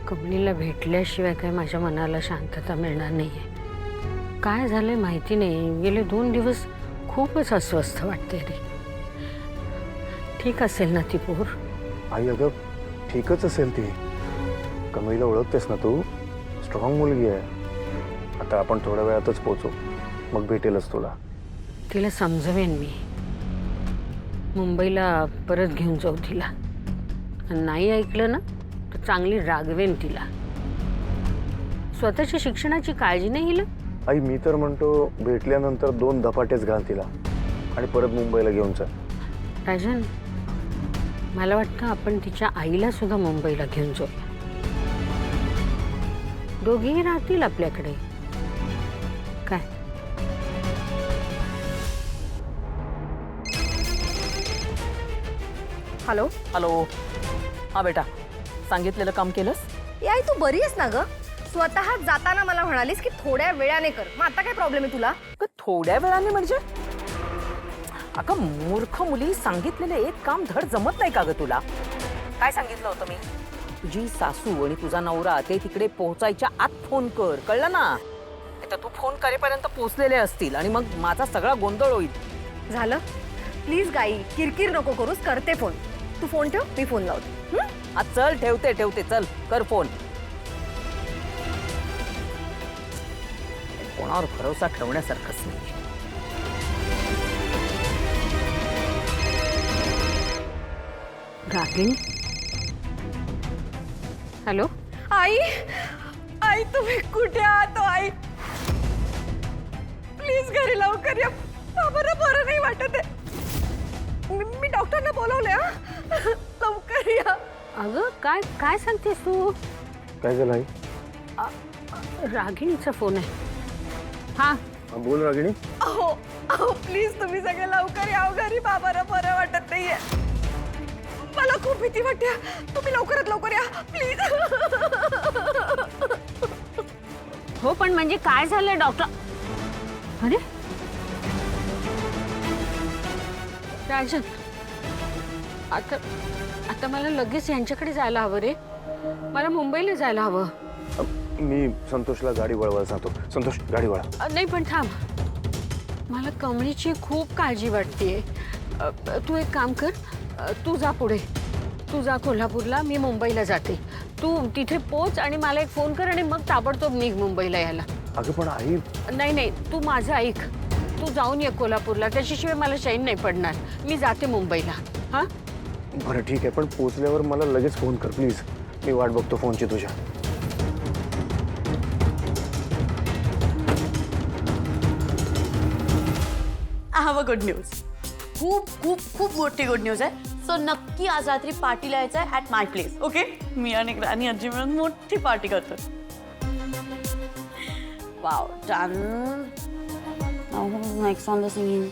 कमलीला भेटल्याशिवाय काय माझ्या मनाला शांतता मिळणार नाहीये. काय झालंय माहिती नाही, गेले 2 दिवस खूपच अस्वस्थ वाटते रे. ठीक असेल ना ती पोर? आई अगं ठीकच असेल ती. कमळीला ओळखतेस ना तू, स्ट्रॉंग मुलगी आहे. आता आपण थोड्या वेळातच पोहोचू, मग भेटेलच तुला. तिला समजवेन मी. मुंबईला परत घेऊन जाऊ तिला. नाही ऐकलं ना तर चांगली रागवेन तिला. स्वतःच्या शिक्षणाची काळजी नाही हिला. आई मी तर म्हणतो भेटल्यानंतर 2 धपाटेच घाल तिला आणि परत मुंबईला घेऊन जा. राजन, मला वाटतं आपण तिच्या आईला सुद्धा मुंबईला घेऊन जाऊया. दोघेही राहतील आपल्याकडे. काय? Hello hello. हा बेटा, सांगितलेलं काम केलंस? याई तू बरी आहेस ना ग? स्वतः जाताना मला म्हणालीस की थोड्या वेळाने कर. मग आता काय प्रॉब्लेम आहे तुला? थोड्या वेळाने म्हणजे? अगं मूर्ख मुली, सांगितलेलं एक काम धड जमत नाही का ग तुला? काय सांगितलं होतं मी? तुझी सासू आणि तुझा नवरा ते तिकडे पोहोचायच्या आत फोन कर, कळलं ना? आता तू फोन करेपर्यंत पोहोचलेले असतील आणि मग माझा सगळा गोंधळ होईल. झालं? प्लीज गाई, किरकिर नको करूस. करते फोन. तू फोन ठेव, मी फोन लावते. चल ठेवते चल कर फोन. कोणावर भरोसा ठेवण्यासारखंच नाही. रागिणी, हॅलो. आई, आई तुम्ही कुठे आहात? आई प्लीज घरी लवकर या. बाबांना बरं नाही वाटत आहे. मी डॉक्टरला बोलवले. लवकर या. अगं काय काय सांगतेस तू? काय झालं आई? रागिणीचा फोन आहे. हा बोल रागिणी. अहो अहो प्लीज तुम्ही सगळे लवकर या घरी. बाबांना बरं वाटत नाहीये. मला खूप भीती वाटते. तुम्ही लवकरात लवकर या प्लीज. हो, पण म्हणजे काय झालंय डॉक्टर? अरे राजन, आता आता मला लगेच यांच्याकडे जायला हवं रे. मला मुंबईला जायला हवं. मी संतोषला गाडी वळवायला सांगतो. संतोष गाडी वळा. नाही पण थांब, मला कमळीची खूप काळजी वाटतेय. तू एक काम कर, तू जा पुढे. तू जा कोल्हापूरला, मी मुंबईला जाते. तू तिथे पोच आणि मला एक फोन कर आणि मग ताबडतोब निघ मुंबईला यायला. अगं पण आई. नाही, तू माझं ऐक. तू जाऊन ये कोल्हापूरला, त्याच्याशिवाय मला चैन नाही पडणार. मी जाते मुंबईला. हा बरं ठीक आहे, पण पोचल्यावर मला लगेच फोन कर प्लीज. मी वाट बघतो फोनची तुझ्या. I have a good news. खूप खूप खूप मोठी गुड न्यूज आहे. सो नक्की आज रात्री पार्टीला यायचं आहे ॲट माय प्लेस. ओके, मी आणि राणी आजी मिळून मोठी पार्टी करतो. Wow, done. Next on the singing.